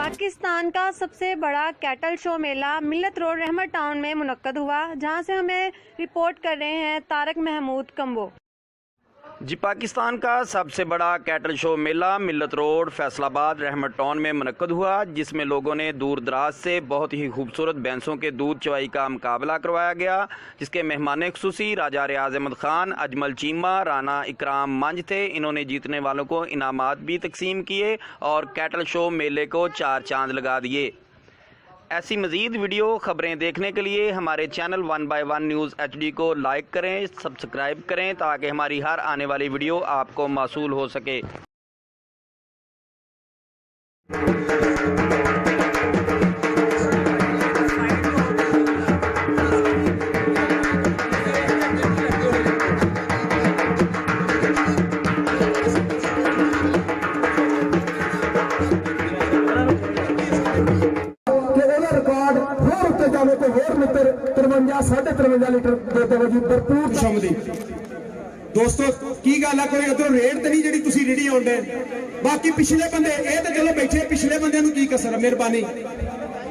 पाकिस्तान का सबसे बड़ा कैटल शो मेला मिल्लत रोड रहमत टाउन में मुनक्कद हुआ, जहां से हमें रिपोर्ट कर रहे हैं तारक महमूद कम्बो। जी, पाकिस्तान का सबसे बड़ा कैटल शो मेला मिल्लत रोड फैसलाबाद रहमत टाउन में मुनक्कद हुआ, जिसमें लोगों ने दूर दराज से बहुत ही खूबसूरत भैंसों के दूध चवाई का मुकाबला करवाया गया, जिसके मेहमान खुसूसी राजा रियाज अहमद खान, अजमल चीमा, राना इकराम मंज थे। इन्होंने जीतने वालों को इनामात भी तकसीम किए और कैटल शो मेले को 4 चांद लगा दिए। ऐसी मज़ीद वीडियो ख़बरें देखने के लिए हमारे चैनल 1 by 1 न्यूज़ HD को लाइक करें, सब्सक्राइब करें, ताकि हमारी हर आने वाली वीडियो आपको मौसूल हो सके। तो होर मित्र 53.53 लीटर देते जी भरपूर किस्म दी। दोस्तों की गल है, कोई उधरों रेट तो नहीं जी तुम रेडी आउंडे, बाकी पिछले बंदे ये तो चलो बैठे, पिछले बंदे की कसर। मेहरबानी